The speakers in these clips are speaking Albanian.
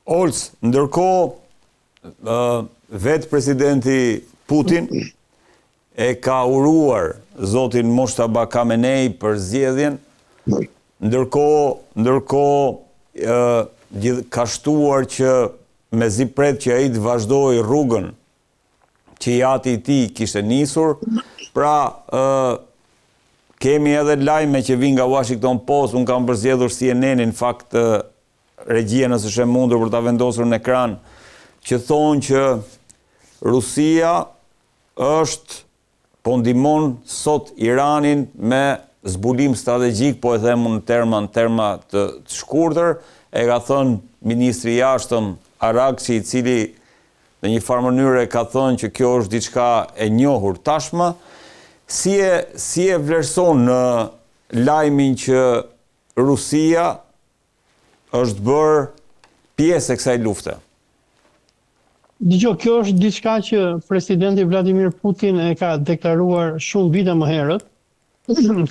Olc, ndërkohë vetë presidenti Putin e ka uruar zotin Moshtaba Khamenei për zgjedhjen, ndërkohë ka shtuar që mezi pret që ai të vazhdoi rrugën që jati i tij kishte nisur. Pra, kemi edhe lajme që vijnë nga Washington Post, unë kam përzgjedhur CNN-in, në fakt regjia nëse është e mundur për ta vendosur në ekran, që thonë që Rusia po ndihmon sot Iranin me zbulim strategjik, po e them në terma të shkurtër, e ka thënë ministri i jashtëm Arakçi, i cili në një farë mënyrë ka thënë që kjo është diçka e njohur tashmë. Si e vlerëson në lajmin që Rusia është bërë pjesë e kësaj lufte? Dgjoj, kjo është diçka që presidenti Vladimir Putin e ka deklaruar shumë vite më herët,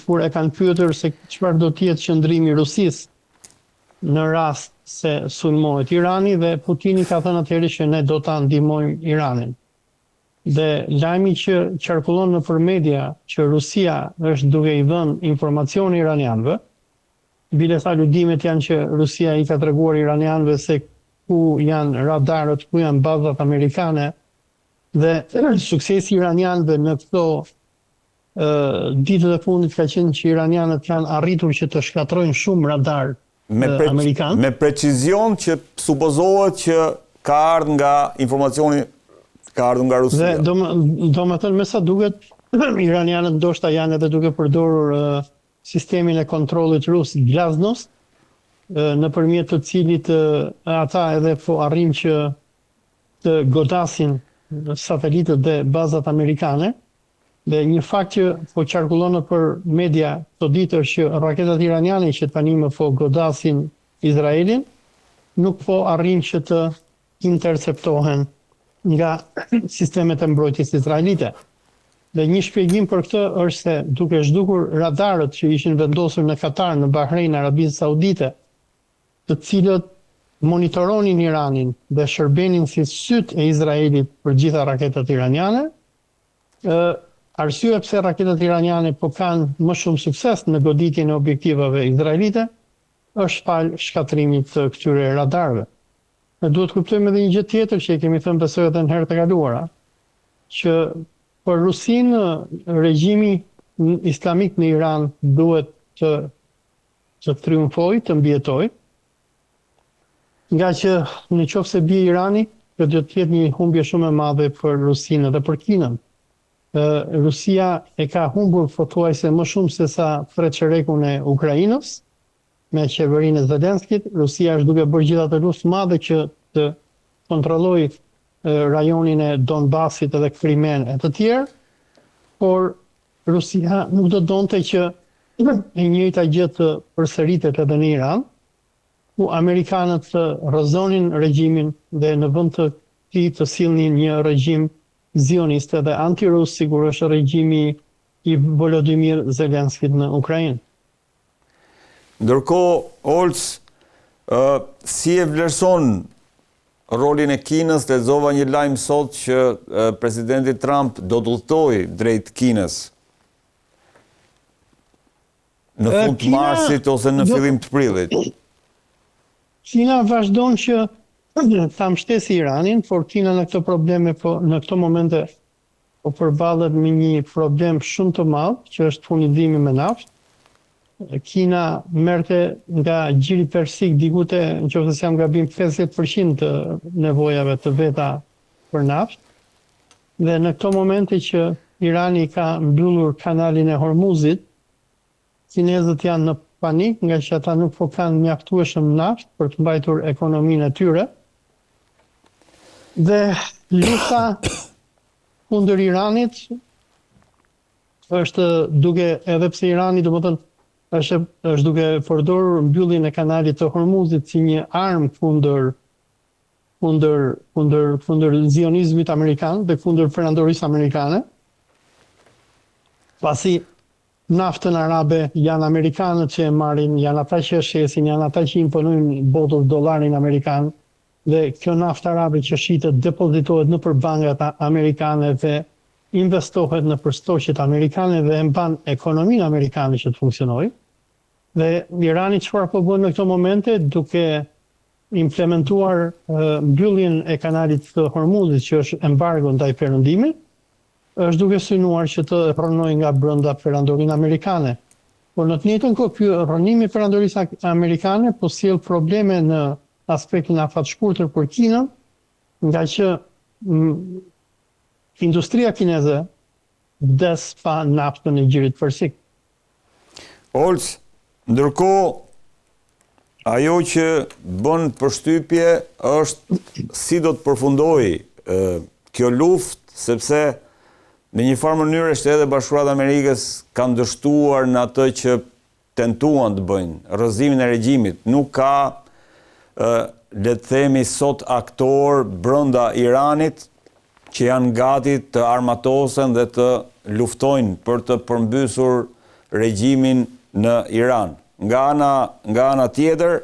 kur e kanë pyetur se çfarë do të jetë qëndrimi i Rusisë në rast se sulmohet Irani, dhe Putini ka thënë atëherë që ne do ta ndihmojmë Iranin. Dhe lajmi që qarkullon nëpër media që Rusia është duke i dhënë informacione iranianëve, bile sa ludimet janë që Rusia i ka treguar iranianëve se ku janë radarët, ku janë bazat amerikane, dhe suksesi iranianëve në këto ditët e fundit ka qenë që iranianët kanë arritur që të shkatrojnë shumë radar amerikan. Me precizion që supozohet që ka ardhur nga informacioni ka ardhur nga Rusia. Dhe do më thënë, me sa duket, iranianët ndoshta janë edhe duke përdorur sistemin e kontrollit rus Glasnost, nëpërmjet të cilit ata edhe po arrin që të godasin satelitet dhe bazat amerikane. Dhe një fakt që po qarkullon nëpër media këto ditë është që raketat iraniane që tani më po godasin Izraelin nuk po arrin që të interceptohen nga sistemet e mbrojtjes izraelite. Dhe një shpjegim për këtë është se duke zhdukur radarët që ishin vendosur në Katar, në Bahrein, Arabinë Saudite, të cilët monitoronin Iranin dhe shërbenin si syt e Izraelit për gjitha raketat iraniane, arsye pse raketat iraniane po kanë më shumë sukses në goditjen e objektivave izraelite është fal shkatrimit të këtyre radarëve. Ne duhet kuptojmë edhe një gjë tjetër që e kemi thënë besoj edhe në herët e kaluara, që për Rusinë regjimi islamik në Iran duhet të triumfojë, të mbijetojë, nga që nëse bie Irani, do të jetë një humbje shumë e madhe për Rusinë dhe për Kinën. Rusia e ka humbur pothuajse më shumë se sa freçerekun e Ukrainës me qeverinë e Zelenskit. Rusia është duke bërë gjithë atë luftë madhe që të kontrollojë rajonin e Donbasit edhe Krimen e të tjerë, por Rusia nuk do donte që e njëjta gjë të përsëritet edhe në Iran, ku amerikanët të rrëzonin regjimin dhe në vend të tij të sillnin një regjim zioniste dhe antirus, sigur është regjimi i Volodymyr Zelenskit në Ukrainë. Ndërkohë, Olc, si e vlerëson rolin e Kinës? Lexova një lajm sot që presidenti Trump do të udhtojë drejt Kinës në fund të marsit ose në fillim të prillit. Kina vazhdon që ta mbështesë Iranin, por Kina në këto probleme në këto momente po përballet me një problem shumë të madh, që është furnizimi me naftë. Kina merrte nga gjiri persik dikute, nëse jam gabim, 50% të nevojave të veta për naftë. Dhe në këto momente që Irani ka mbyllur kanalin e Hormuzit, kinezët janë në panik, nga që ata nuk po kanë mjaftueshëm naftë për të mbajtur ekonominë e tyre. Dhe lufta kundër Iranit është duke, edhe pse Irani domethënë është duke përdorur mbylljen e kanalit të Hormuzit si një armë kundër zionizmit amerikan dhe kundër perandorisë amerikane. Pasi naftën arabe janë amerikanët që e marrin, janë ata që e shesin, janë ata që imponojnë botës dollarin amerikan dhe kjo naftë arabe që shitet depozitohet në bankat amerikane dhe investohet në stoqet amerikane dhe e mban ekonominë amerikane që të funksionojë. Dhe Irani çfarë po bën në këto momente duke implementuar mbylljen e kanalit të Hormuzit që është embargo ndaj perëndimit, është duke synuar që të rrënojë nga brenda perandorinë amerikane. Por në të njëjtën kohë ky rrënim i perandorisë amerikane po sjell probleme në aspektin afatshkurtër për Kinën, nga që industria kineze vdes pa naftën e Gjirit Persik. Olc, ndërkohë ajo që bën përshtypje është si do të përfundojë kjo luftë, sepse në një farë mënyrë Shtetet e Bashkuara të Amerikës kanë dështuar në atë që tentuan të bëjnë, rrëzimin e regjimit. Nuk ka, le të themi sot, aktor brenda Iranit që janë gati të armatosen dhe të luftojnë për të përmbysur regjimin në Iran. Nga ana tjetër,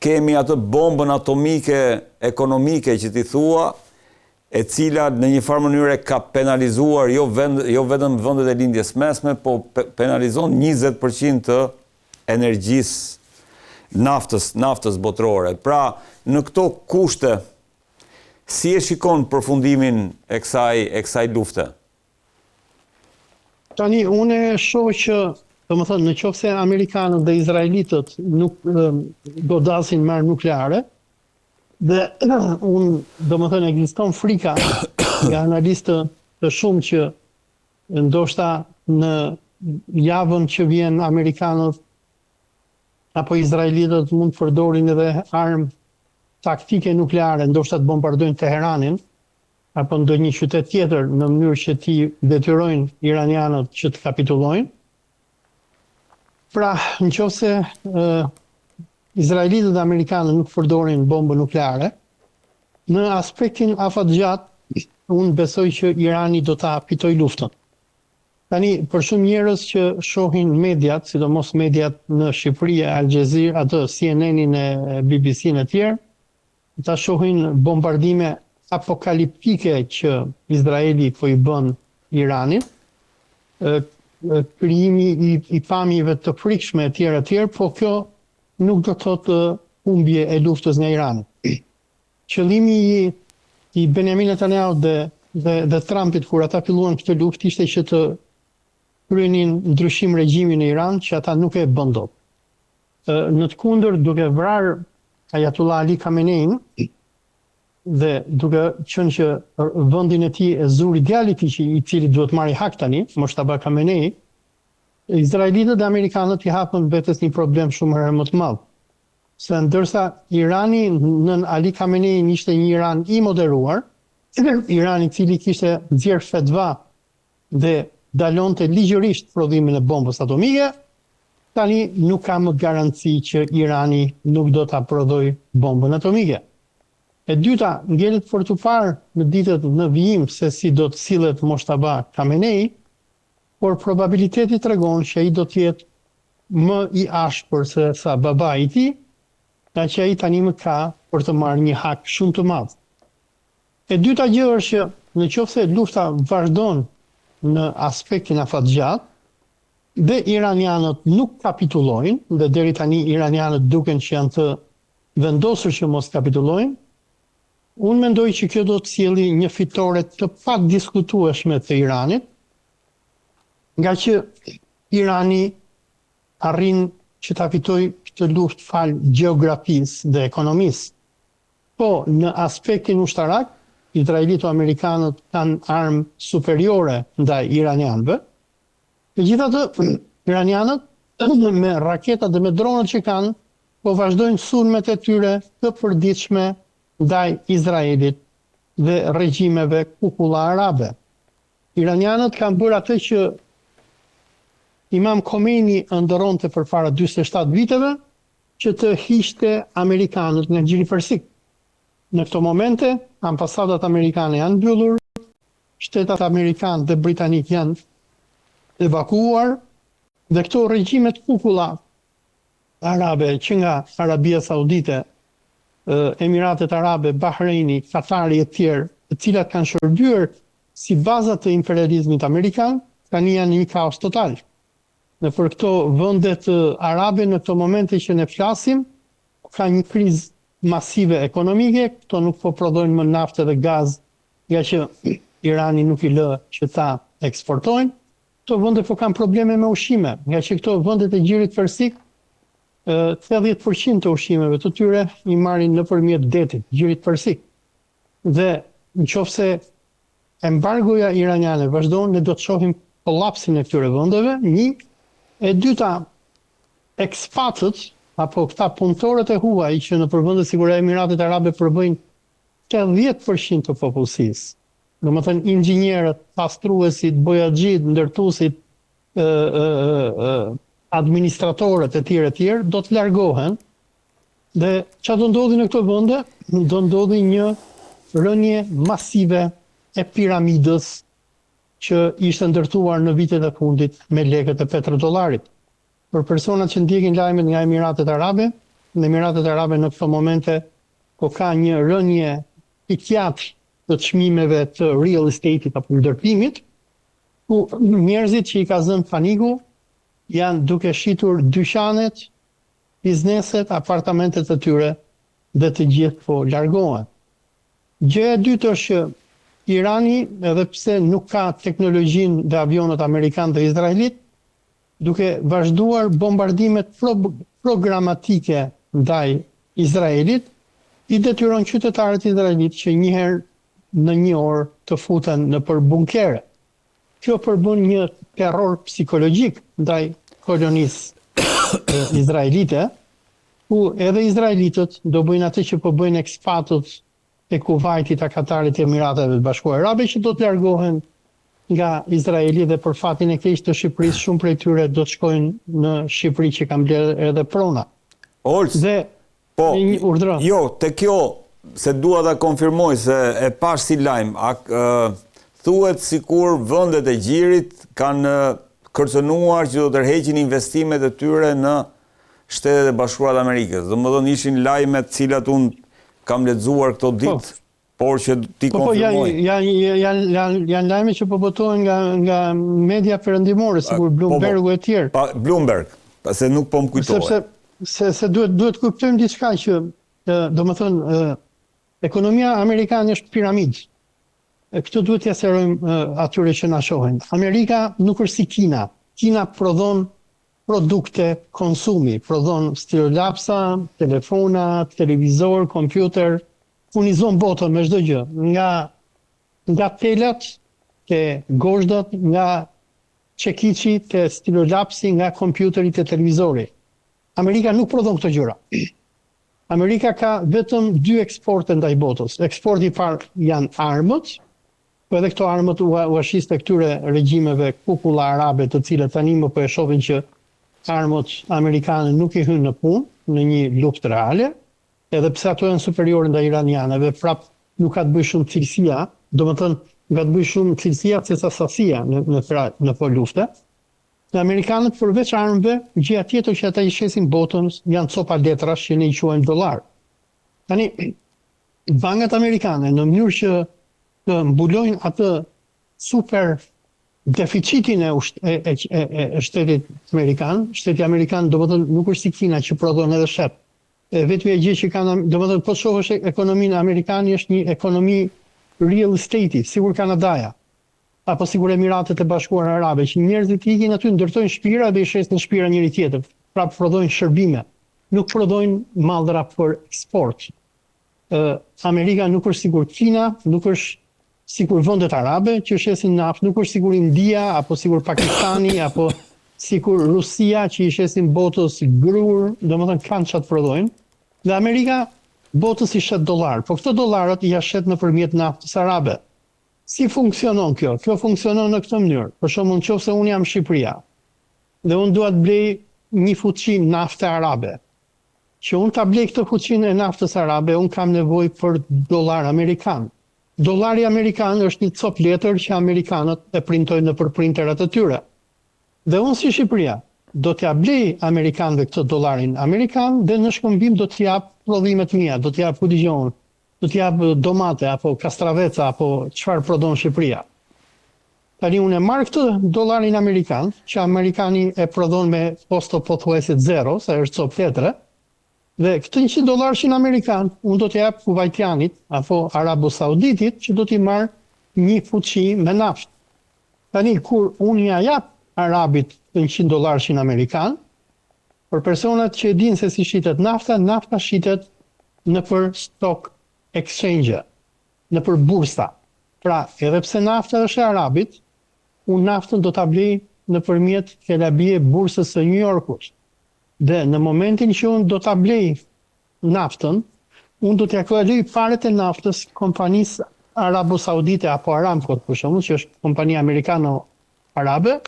kemi atë bombën atomike ekonomike që ti thua, e cila në një farë mënyre ka penalizuar jo vetëm vendet e lindjes mesme, po penalizon 20% të energjisë naftës botërore. Pra, në këto kushte, si e shikon përfundimin e kësaj lufte? Tani, unë shoh që, domethënë, nëse amerikanët dhe izraelitët nuk godasin me armë nukleare, dhe unë, domethënë, ekziston frika nga analistë të shumë që ndoshta në javën që vjen amerikanët apo izraelitët mund të përdorin edhe armë taktike nukleare, ndoshta të bombardojnë Teheranin apo ndonjë qytet tjetër në mënyrë që t'i detyrojnë iranianët që të kapitulojnë. Pra, nëse izraelitët dhe amerikanët nuk përdorin bombë nukleare, në aspektin afatgjat, unë besoj që Irani do ta fitojë luftën. Tani, për shumë njerëz që shohin mediat, sidomos mediat në Shqipëri, Al Jazeera, atë CNN-in e BBC-n e tjerë, ta shohin bombardime apokaliptike që Izraeli po i bën Iranit, krijimi i pamjeve të frikshme etj, po kjo nuk do të thotë humbje e luftës nga Irani. Qëllimi i Benjamin Netanyahu dhe Trumpit kur ata filluan këtë luftë ishte që të kryenin ndryshim regjimi në Iran që ata nuk e bën dot. Në të kundër, duke vrarë Ayatollah Ali Khamenei dhe duke qenë që vendin e tij e zuri djalit i cili duhet marrë hak tani, Moshtaba Khamenei, izraelitët dhe amerikanët i hapën vetes një problem shumë herë më të madh. Se ndërsa Irani nën Ali Khamenei ishte një Iran i moderuar, Iran i cili kishte nxjerr fetva dhe dalonte ligjërisht prodhimin e bombës atomike, tani nuk ka më garanci që Irani nuk do ta prodhojë bombën atomike. E dyta, ngjelet për të parë në ditët në vijim se si do të sillet Moshtaba Khamenei, por probabiliteti tregon që ai do të jetë më i ashpër se sa babai i tij, nga që ai tani më ka për të marrë një hak shumë të madh. E dyta gjë është që nëse lufta vazhdon në aspektin afatgjat dhe iranianët nuk kapitulojnë, dhe deri tani iranianët duken që janë të vendosur që mos kapitulojnë, unë mendoj që kjo do të sjellë një fitore të padiskutueshme të Iranit, nga që Irani arrin që ta fitojë këtë luftë fal gjeografisë dhe ekonomisë. Po, në aspektin ushtarak, izraelito-amerikanët kanë armë superiore ndaj iranianëve. Megjithatë, iranianët me raketat dhe me dronët që kanë, po vazhdojnë sulmet e tyre të përditshme ndaj Izraelit dhe regjimeve kukulla arabe. Iranianët kanë bërë atë që Imam Khomeini ndëronte përpara 47 viteve, që të hiqte amerikanët nga Gjiri Persik. Në këto momente, ambasadat amerikane janë mbyllur, shtetat amerikanë dhe britanik janë evakuuar, dhe këto regjimet kukulla arabe që nga Arabia Saudite Emiratet Arabe, Bahreini, Katari e tjerë, të cilat kanë shërbyer si baza të imperializmit amerikan, tani janë një kaos total. Në për këto vendet arabe në këto momente që ne flasim, ka një krizë masive ekonomike, këto nuk po prodhojnë më naftë dhe gaz, nga që Irani nuk i lë që ta eksportojnë. Këto vende po kanë probleme me ushqime, nga që këto vendet e Gjirit Persik 80% të ushqimeve të tyre i marrin nëpërmjet detit, Gjirit Persik. Dhe nëse embargoja iraniane vazhdon, ne do të shohim kollapsin e këtyre vendeve. Një, e dyta, ekspatët apo këta punëtorët e huaj që në vendet sikur Emiratet Arabe përbëjnë 80% të popullsisë. Domethënë inxhinierët, pastruesit, bojaxhit, ndërtuesit, administratorët e tjerë do të largohen dhe çfarë do ndodhi në këto vende? Do ndodhi një rënje masive e piramidës që ishte ndërtuar në vitet e fundit me lekët e petrodollarit. Për personat që ndjekin lajmet nga Emiratet Arabe, në Emiratet Arabe në këto momente po ka një rënje pikjat të çmimeve të real estate-it apo ndërtimit, ku njerëzit që i ka zënë paniku janë duke shitur dyqanet, bizneset, apartamentet e tyre dhe të gjithë po largohen. Gjëja e dytë është që Irani, edhe pse nuk ka teknologjinë dhe avionët amerikanë dhe izraelit, duke vazhduar bombardimet programatike ndaj Izraelit, i detyron qytetarët izraelit që një herë në një orë të futen në për bunkere. Kjo përbën një terror psikologjik ndaj kolonisë izraelite, ku edhe izraelitët do bëjnë atë që po bëjnë ekspatët e Kuvajtit, a Katarit, e Emirateve të Bashkuara Arabe, që do të largohen nga Izraeli dhe për fatin e keq të Shqipërisë, shumë prej tyre do të shkojnë në Shqipëri që kam bler edhe prona. Dhe po, jo, te kjo, se dua ta konfirmoj se e pash si lajm, thuhet sikur vendet e Gjirit kanë kërcënuar që do të tërheqin investimet e tyre në Shtetet e Bashkuara të Amerikës. Domethënë ishin lajme të cilat unë kam lexuar këto ditë, por që ti konfirmoj. Janë lajme që po botohen nga media perëndimore, sikur Bloombergu e tjerë. Bloomberg, se nuk po më kujtohet. Se duhet kuptojmë diçka që, domethënë, ekonomia amerikane është piramidë. Këtë duhet t'ia sqarojmë atyre që na shohin. Amerika nuk është si Kina. Kina prodhon produkte konsumi, prodhon stilolapsa, telefona, televizor, kompjuter, furnizon botën me çdo gjë, nga telat te gozhdat, nga çekiçi te stilolapsi, nga kompjuteri te televizori. Amerika nuk prodhon këto gjëra. Amerika ka vetëm 2 eksporte ndaj botës. Eksporti i parë janë armët, po edhe këto armët u ashiste këtyre regjimeve kukulla arabe, të cilët tani më po e shohin që armët amerikane nuk i hynë në punë në një luftë reale, edhe pse ato janë superiore ndaj iranianëve, prap nuk ka të bëjë shumë cilësia, domethënë ka të bëjë shumë cilësia se sa sasia në po lufte. Dhe amerikanët përveç armëve, gjëja tjetër që ata i shesin botën janë copa letrash që ne i quajmë dollar. Tani bankat amerikane në mënyrë që të mbulojnë atë super deficitin e shtetit amerikan, shteti amerikan domethënë nuk është si Kina që prodhon edhe shet. Vetëm gjë që kanë, domethënë po shohësh ekonominë amerikane është një ekonomi real estate, sigur Kanadaja, apo sigur Emiratet e Bashkuara Arabe, që njerëzit ikin aty, ndërtojnë shtëpira dhe i shesin shtëpira njëri tjetër, prapë prodhojnë shërbime, nuk prodhojnë mallra për eksport. Amerika nuk është sigur Kina, nuk është sikur vendet arabe që shesin naftë, nuk është sigur India, apo sigur Pakistani, apo sikur Rusia që i shesin botës grur, domethënë kanë çat prodhojnë. Dhe Amerika botës i shet dollar, po këto dollarët i shet nëpërmjet naftës arabe. Si funksionon kjo? Kjo funksionon në këtë mënyrë. Për shembull, nëse unë jam Shqipëria dhe unë dua të blej një fuqi nafte arabe, që unë ta blej këtë fuqinë e naftës arabe, unë kam nevojë për dollar amerikan. Dollari amerikan është një copë letër që amerikanët e printojnë nëpër printerat e tyre. Dhe unë si Shqipëria do t'ja blej amerikanëve këtë dollarin amerikan dhe në shkëmbim do t'i jap prodhime të mia, do të jap kudijon, do të jap domate apo kastraveca apo çfarë prodhon Shqipëria. Tani unë e marr këtë dollarin amerikan, që amerikani e prodhon me kosto pothuajse zero, sa është copë tetre, dhe këtë $100 amerikan, unë do të jap Kuvajtianit apo Arabu Sauditit që do t'i marr një fuqi me naftë. Tani kur unë ja jap Arabit $100 amerikan, për personat që e dinë se si shitet nafta, nafta shitet nëpër stock exchange, nëpër bursa. Pra, edhe pse nafta është e Arabit, unë naftën do ta blej nëpërmjet kelabie bursës së New Yorkut. Dhe në momentin që unë do ta blej naftën, unë do t'ja kaloj paret e naftës kompanisë Arabo Saudite apo Aramco, për shembull, që është kompania amerikano-arabe,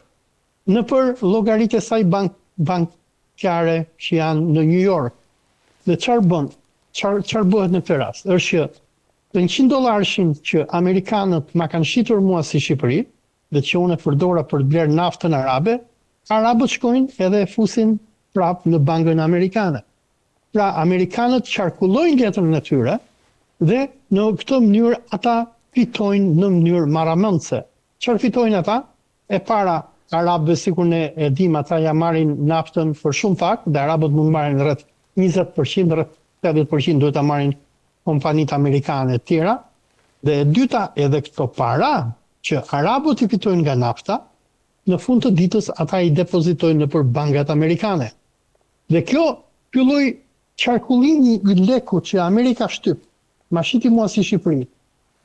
nëpër llogaritë e saj bankare që janë në New York. Dhe çfarë bën? Çfarë bëhet në këtë rast? Është që të $100 që amerikanët ma kanë shitur mua si Shqipëri, dhe që unë e përdora për të blerë naftën arabe, arabët shkojnë edhe e fusin prapë në bankën amerikane. Pra, amerikanët qarkullojnë letrën e tyre dhe në këtë mënyrë ata fitojnë në mënyrë marramendse. Çfarë fitojnë ata? E para, arabëve sikur ne e dim, ata ja marrin naftën për shumë pak, dhe arabët mund marrin rreth 20%, rreth 80% duhet ta marrin kompanitë amerikane të tjera. Dhe e dyta, edhe këto para që arabët i fitojnë nga nafta, në fund të ditës ata i depozitojnë nëpër bankat amerikane. Dhe kjo filloi qarkullimi i lekut që Amerika shtyp, ma shiti mua si Shqipëri.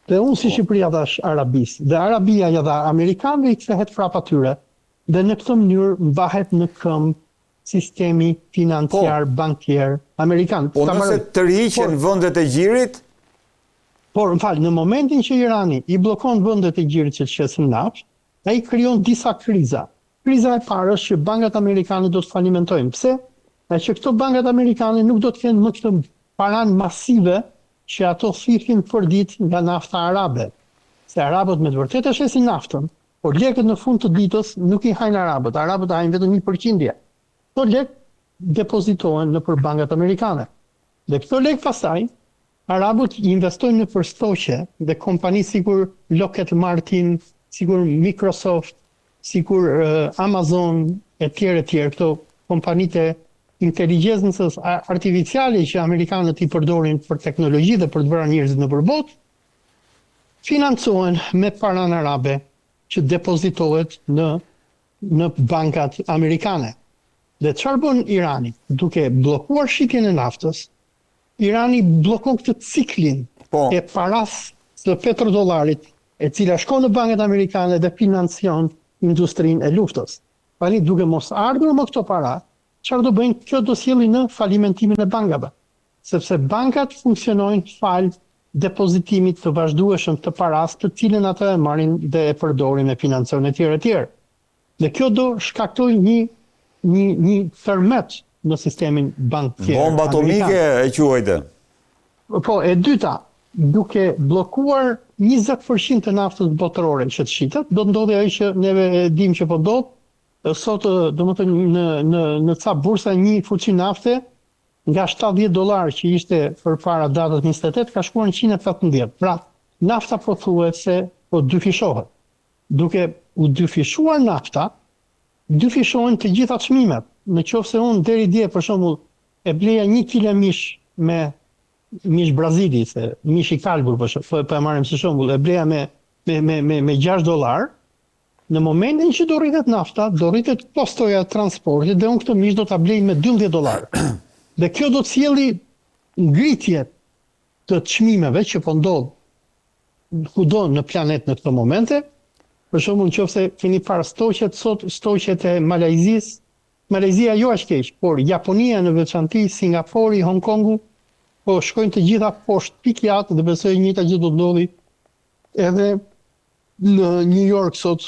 Dhe unë si Shqipëria dhash Arabis, dhe Arabia ja dha Amerikanëve, i kthehet prapë atyre, dhe në këtë mënyrë mbahet në këmbë sistemi financiar bankier amerikan. Po nëse tërhiqen vendet e gjirit? Por, në momentin që Irani i bllokon vendet e gjirit që qesin naftë, ai krijon disa kriza. Kriza e parë është që bankat amerikane do të falimentojnë. Pse? Që këto bankat amerikane nuk do të kenë më këtë paran masive që ato thithin për ditë nga nafta arabe. Se arabët me të vërtetë e shesin naftën, por lekët në fund të ditës nuk i hajnë arabët. Arabët hajnë vetëm 1%. Këto lekë depozitohen nëpër bankat amerikane. Dhe këto lekë pastaj arabët investojnë në përstoqe dhe kompani sikur Lockheed Martin, sikur Microsoft, sikur Amazon e tjerë, këto kompanitë inteligjencës artificiale që amerikanët i përdorin për teknologji dhe për të vrarë njerëzit nëpër botë, financohen me paran arabe që depozitohet në bankat amerikane. Dhe çfarë bën Irani? Duke bllokuar shitjen e naftës, Irani bllokon këtë ciklin e paras së petrodollarit, e cila shkon në bankat amerikane dhe financion industrinë e luftës. Tani duke mos ardhur më këto para, çfarë do bëjnë? Kjo do sjellë në falimentimin e bankave, sepse bankat funksionojnë fal depozitimit të vazhdueshëm të paras, të cilën ata e marrin dhe e përdorin me financion e tjerë. Dhe kjo do shkaktojë një tërmet në sistemin bankier. Bomba atomike e quajte. Po, e dyta, duke bllokuar 20% të naftës botërore që të shitet, do të ndodhi ajo që neve e dim që po ndodh. Sot, domethënë në ca bursa një fuqi nafte nga $70 që ishte përpara datës 28 ka shkuar në 118. Pra, nafta pothuajse po dyfishohet. Duke u dyfishuar nafta, dyfishohen të gjitha çmimet. Në qoftë se unë deri dje për shembull e bleja 1 kg mish me mish brazili, se mish i kalbur po e marrim si shembull, e bleja me $6, në momentin që do rritet nafta, do rritet kostoja e transportit dhe unë këtë mish do ta blej me $12. Dhe kjo do të sjellë ngritje të çmimeve që po ndodh kudo në planet në këto momente. Për shembull, nëse keni parë stoqet sot, stoqet e Malajzisë, Malajzia jo është keq, por Japonia në veçanti, Singapori, Hong Kongu, po shkojnë të gjitha poshtë pikjat dhe besoj njëjta gjë do të ndodhi edhe në New York sot.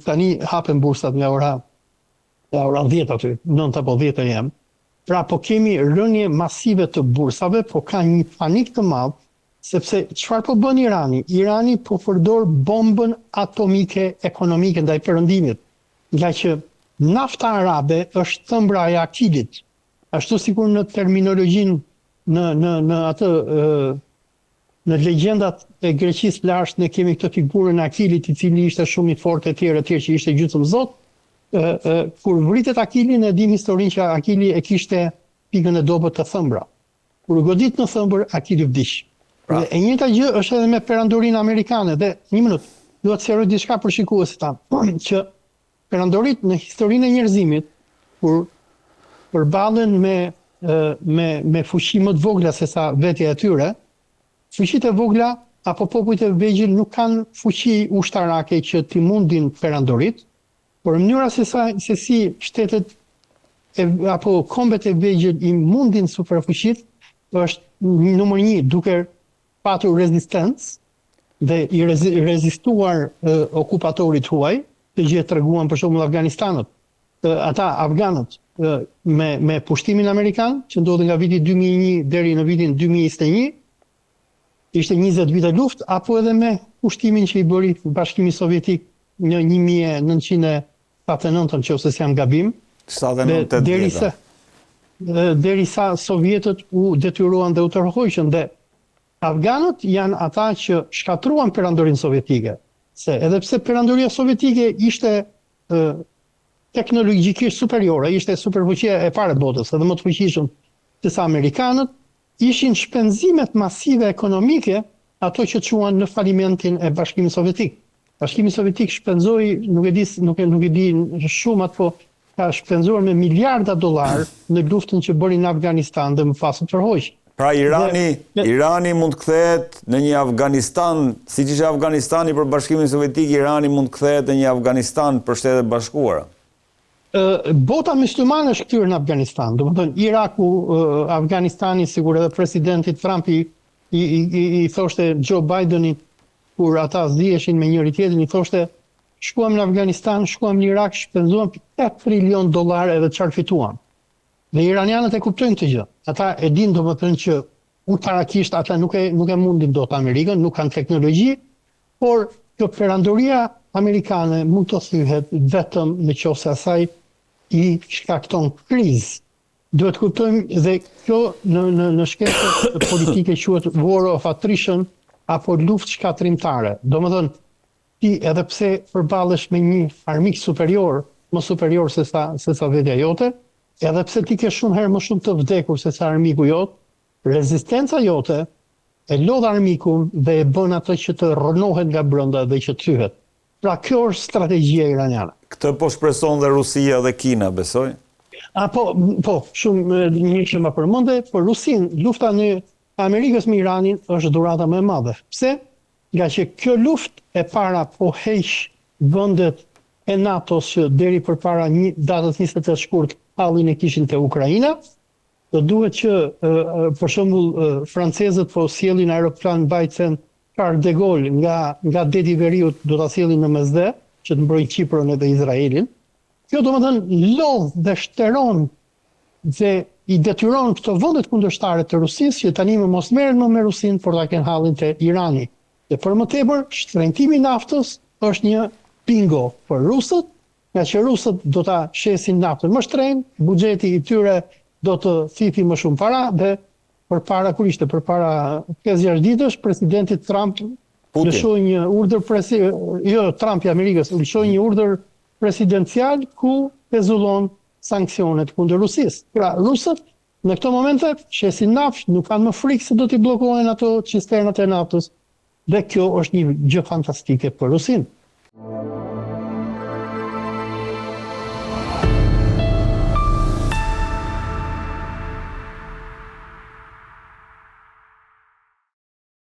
Tani hapen bursat nga ora 10 aty, 9 apo 10 jam. Pra po kemi rënje masive të bursave, po ka një panik të madh, sepse çfarë po bën Irani? Irani po përdor bombën atomike ekonomike ndaj perëndimit, nga që nafta arabe është thëmbra e Akilit. Ashtu sikur në terminologjinë në atë në legjendat e Greqisë lashtë ne kemi këtë figurën e Akilit, i cili ishte shumë i fortë e tjerë që ishte gjysmë zot. Kur vritet Akili, ne dim historinë që Akili e kishte pikën e dobët të thëmbra. Kur u godit në thëmbër, Akili vdiq. Dhe e njëjta gjë është edhe me perandorinë amerikane. Dhe një minutë, duhet të sqaroj diçka për shikuesit tanë, që perandorit në historinë e njerëzimit, kur përballen me fuqi më të vogla se sa vetja e tyre, fuqitë e vogla apo popujt e vegjël nuk kanë fuqi ushtarake që t'i mundin perandorit, por mënyra se si shtetet apo kombet e vegjël i mundin superfuqitë është numër 1 duke patur rezistencë dhe i rezistuar okupatorit huaj, të gjë treguan për shembull Afganistanët. Ata afganët me pushtimin amerikan që ndodhi nga viti 2001 deri në vitin 2021, ishte 20 vite luftë, apo edhe me pushtimin që i bëri Bashkimi Sovjetik në 1979, nëse s'jam gabim, derisa sovjetët u detyruan dhe u tërhoqën, dhe afganët janë ata që shkatruan perandorinë sovjetike. Edhe pse perandoria sovjetike ishte teknologjikisht superiore, ishte superfuqia e parë e botës, edhe më të fuqishëm se sa amerikanët, ishin shpenzimet masive ekonomike ato që quan në falimentin e Bashkimit Sovjetik. Bashkimi Sovjetik shpenzoi, nuk e di shumë atë, po ka shpenzuar me miliarda dollar në luftën që bëri në Afganistan dhe më pas u tërhoq. Pra Irani mund të kthehet në një Afganistan, siç ishte Afganistani për Bashkimin Sovjetik, Irani mund të kthehet në një Afganistan për Shtetet Bashkuara. Bota myslimane është kthyer në Afganistan. Domethënë Iraku, Afganistani, sigur edhe presidenti Trump i thoshte Joe Bidenit kur ata ziheshin me njëri tjetrin, i thoshte shkuam në Afganistan, shkuam në Irak, shpenzuam $8 trilion edhe çfarë fituam. Dhe iranianët e kuptojnë këtë gjë. Ata e dinë domethënë që ultarakisht ata nuk e mundin dot Amerikën, nuk kanë teknologji, por kjo perandoria amerikane mund të thyhet vetëm nëse asaj i shkakton krizë. Duhet kuptojmë dhe kjo në shkencën politike quhet war of attrition apo luftë shkatrimtare. Domethënë ti edhe pse përballesh me një armik superior, më superior se sa vetja jote, edhe pse ti ke shumë herë më shumë të vdekur se sa armiku jot, rezistenca jote e lodh armikun dhe e bën atë që të rrënohet nga brenda dhe që thyhet. Pra kjo është strategjia iraniane. Këtë po shpreson dhe Rusia dhe Kina, besoj? Po, shumë një që më përmende, por lufta në Amerikës me Iranin është dhurata më e madhe. Pse? Nga që kjo luftë e para po heq vendet e NATO-s që deri përpara datës 28 shkurt hallin e kishin te Ukraina. Do duhet që për shembull francezët po sjellin aeroplan mbajtsen Charles de Gaulle nga deti i Veriut, do ta sjellin në Mesdhe që të mbrojnë Kiprën edhe Izraelin. Kjo domethënë lodh dhe shteron dhe i detyron këto vendet kundërshtare të Rusisë që tani më mos merren më me Rusinë, por ta kenë hallin te Irani. Dhe për më tepër, shtrëngtimi i naftës është një bingo për rusët, nga që rusët do ta shesin naftën më shtrenjtë, buxheti i tyre do të thipi më shumë para dhe përpara 5-6 ditësh presidenti Trump lëshoi një urdhër Trump i Amerikës lëshoi një urdhër presidencial ku pezullon sanksionet kundër Rusisë. Pra rusët në këto momente shesin naftë, nuk kanë më frikë se do t'i bllokohen ato cisternat e naftës, dhe kjo është një gjë fantastike për Rusinë.